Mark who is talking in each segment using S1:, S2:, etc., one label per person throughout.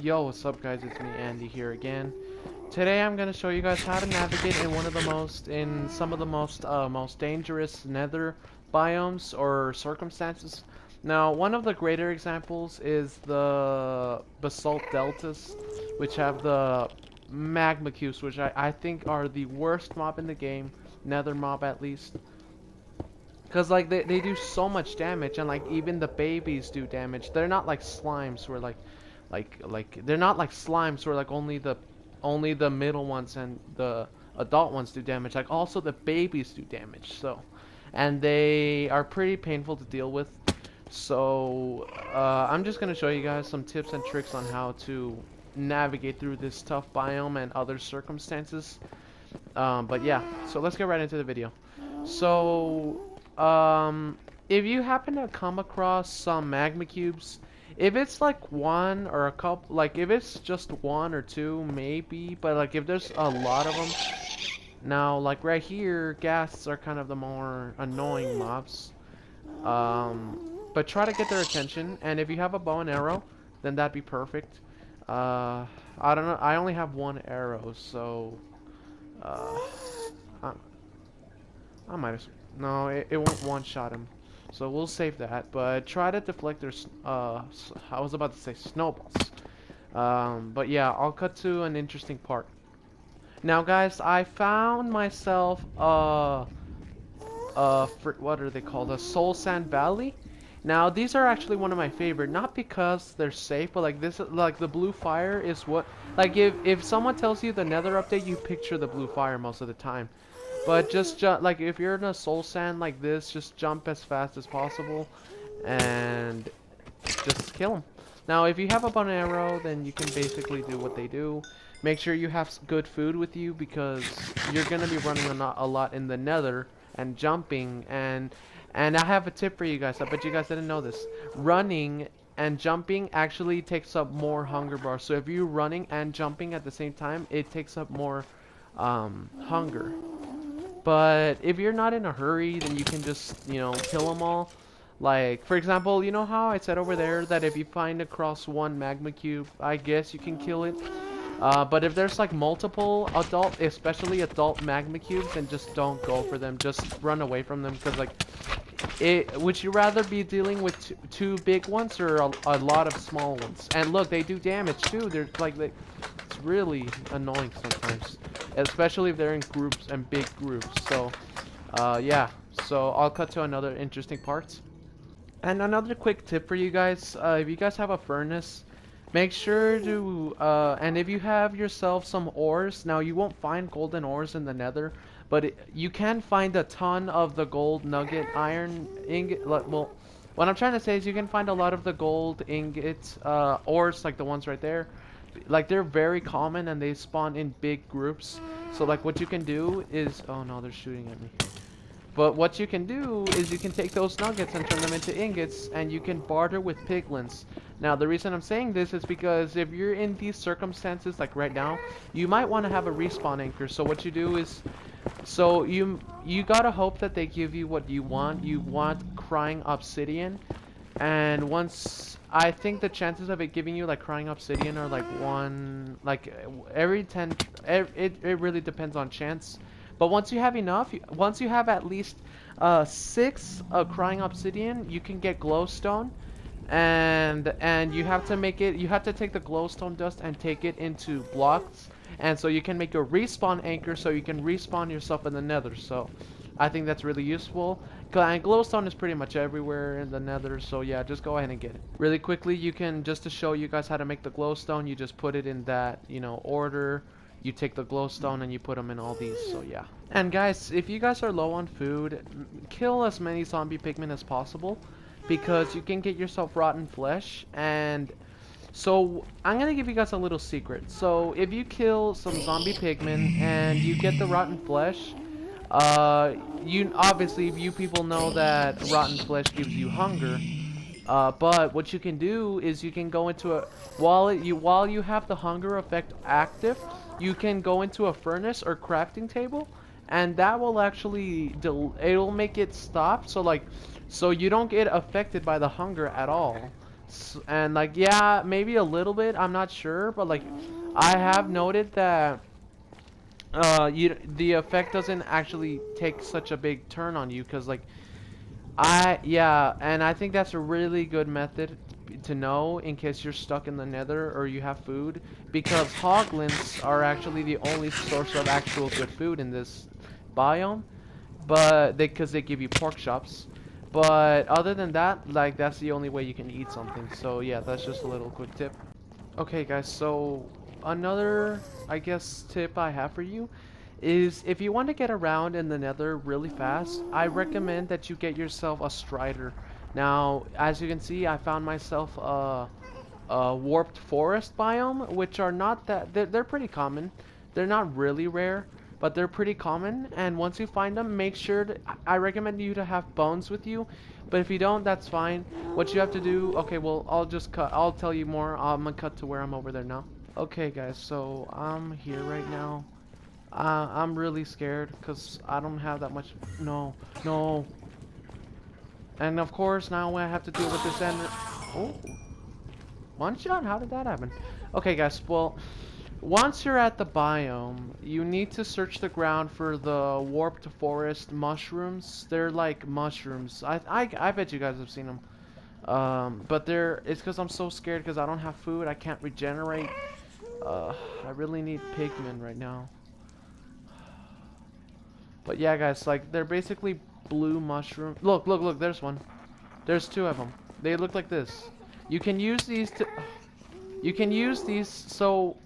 S1: Yo, what's up guys? It's me Andy here again. Today I'm gonna show you guys how to navigate in some of the most dangerous nether biomes or circumstances. Now, one of the greater examples is the basalt deltas, which have the magma cubes, which I think are the worst mob in the game, nether mob at least. Cause like they do so much damage, and like even the babies do damage. They're not like slimes where they're not like slimes where like only the middle ones and the adult ones do damage. Like also the babies do damage. So, and they are pretty painful to deal with. So I'm just gonna show you guys some tips and tricks on how to navigate through this tough biome and other circumstances. But yeah, so let's get right into the video. So, if you happen to come across some magma cubes, if it's like one or a couple, like if it's just one or two, maybe, but like if there's a lot of them, now like right here, ghasts are kind of the more annoying mobs. But try to get their attention, and if you have a bow and arrow, then that'd be perfect. I don't know, I only have one arrow, so, uh, I, I might have. No, it won't one-shot him. So we'll save that. But try to deflect their. I was about to say snowballs. But yeah, I'll cut to an interesting part. Now, guys, I found myself what are they called? A Soul Sand Valley. Now, these are actually one of my favorite, not because they're safe, but like this, like the blue fire is what. Like if someone tells you the Nether update, you picture the blue fire most of the time. But just like if you're in a soul sand like this, just jump as fast as possible and just kill them. Now, if you have a bow and arrow, then you can basically do what they do. Make sure you have good food with you because you're gonna be running a lot in the Nether and jumping. And I have a tip for you guys. I bet you guys didn't know this. Running and jumping actually takes up more hunger bars. So if you're running and jumping at the same time, it takes up more hunger. But if you're not in a hurry, then you can just, you know, kill them all. Like, for example, you know how I said over there that if you find across one magma cube, I guess you can kill it. But if there's like multiple adult, especially adult magma cubes, then just don't go for them. Just run away from them because like, would you rather be dealing with two big ones or a lot of small ones? And look, they do damage too. They're like, it's really annoying sometimes, especially if they're in groups and big groups. So, yeah. So I'll cut to another interesting part. And another quick tip for you guys: if you guys have a furnace, make sure to and if you have yourself some ores. Now you won't find golden ores in the Nether, but you can find a ton of the gold nugget iron ingot. Well, what I'm trying to say is you can find a lot of the gold ingots ores like the ones right there. Like they're very common and they spawn in big groups. So like what you can do is, oh no, they're shooting at me. But what you can do is you can take those nuggets and turn them into ingots, and you can barter with piglins. Now, the reason I'm saying this is because if you're in these circumstances, like right now, you might want to have a respawn anchor. So what you do is, so you gotta hope that they give you what you want. You want crying obsidian, and once I think the chances of it giving you like crying obsidian are like like every 10. It really depends on chance. But once you have enough, once you have at least 6 crying obsidian, you can get glowstone, and you have to make it. You have to take the glowstone dust and take it into blocks, and so you can make a respawn anchor, so you can respawn yourself in the Nether. So, I think that's really useful. And glowstone is pretty much everywhere in the Nether, so yeah, just go ahead and get it. Really quickly, you can just to show you guys how to make the glowstone. You just put it in that order. You take the glowstone and you put them in all these, so yeah. And guys, if you guys are low on food, kill as many zombie pigmen as possible, because you can get yourself rotten flesh. And so I'm gonna give you guys a little secret. So if you kill some zombie pigmen and you get the rotten flesh, you obviously, you people know that rotten flesh gives you hunger. But what you can do is you can go into a while you have the hunger effect active, you can go into a furnace or crafting table, and that will actually it'll make it stop. So like, so you don't get affected by the hunger at all. And like, yeah, maybe a little bit, I'm not sure, but like I have noted that the effect doesn't actually take such a big turn on you, because like yeah, and I think that's a really good method to know in case you're stuck in the nether or you have food, because hoglins are actually the only source of actual good food in this biome, but because they give you pork chops. But other than that, like, that's the only way you can eat something. So yeah, that's just a little quick tip. Okay guys, so another, I guess, tip I have for you is if you want to get around in the nether really fast, I recommend that you get yourself a strider. Now, as you can see, I found myself a warped forest biome, which are not that, they're pretty common. They're not really rare, but they're pretty common, and once you find them, make sure to, I recommend you to have bones with you, but if you don't, that's fine. What you have to do, okay, well, I'll tell you more. I'm gonna cut to where I'm over there now. Okay guys, so I'm here right now. I'm really scared because I don't have that much. No, no. And of course, now I have to deal with this end. Oh, one shot? How did that happen? Okay, guys, well, once you're at the biome, you need to search the ground for the warped forest mushrooms. They're like mushrooms. I bet you guys have seen them. But it's because I'm so scared because I don't have food. I can't regenerate. I really need pigmen right now. But yeah, guys, like, they're basically blue mushroom. Look, look, look, there's one. There's two of them. They look like this. You can use these to... You can use these so...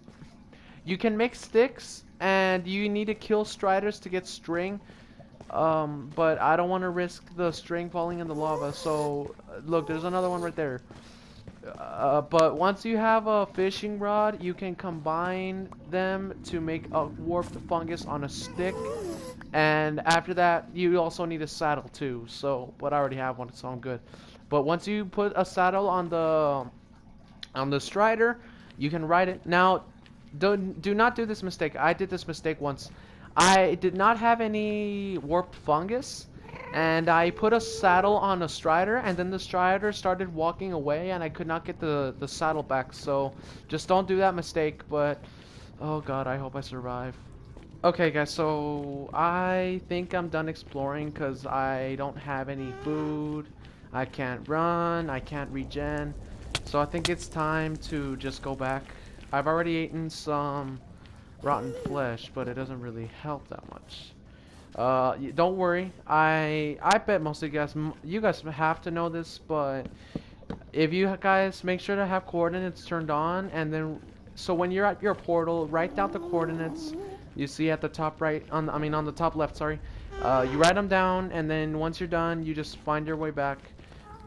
S1: You can make sticks, and you need to kill striders to get string. But I don't want to risk the string falling in the lava, so... Look, there's another one right there. But once you have a fishing rod, you can combine them to make a warped fungus on a stick. And after that, you also need a saddle too. So, but I already have one, so I'm good. But once you put a saddle on the strider, you can ride it. Now, do not do this mistake. I did this mistake once. I did not have any warped fungus, and I put a saddle on a strider, and then the strider started walking away, and I could not get the saddle back. So just don't do that mistake. But oh god, I hope I survive. Okay guys, so I think I'm done exploring because I don't have any food. I can't run, I can't regen. So I think it's time to just go back. I've already eaten some rotten flesh, but it doesn't really help that much. Don't worry. I bet most of you guys have to know this, but if you guys make sure to have coordinates turned on, and then so when you're at your portal, write down the coordinates you see at the top right, on the top left, sorry. You write them down, and then once you're done, you just find your way back.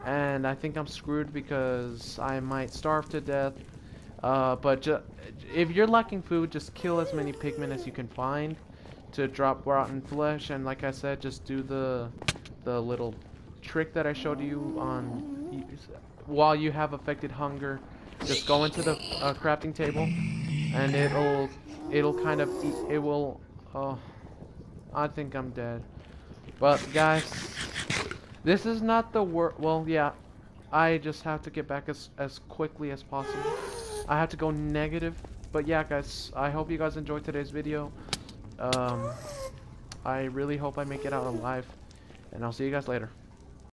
S1: And I think I'm screwed because I might starve to death. But if you're lacking food, just kill as many pigmen as you can find to drop rotten flesh. And like I said, just do the little trick that I showed you on while you have affected hunger. Just go into the crafting table, and it'll kind of it will. Oh, I think I'm dead. But guys, this is not the worst. Well, yeah, I just have to get back as quickly as possible. I have to go negative. But yeah, guys, I hope you guys enjoyed today's video. I really hope I make it out alive, and I'll see you guys later.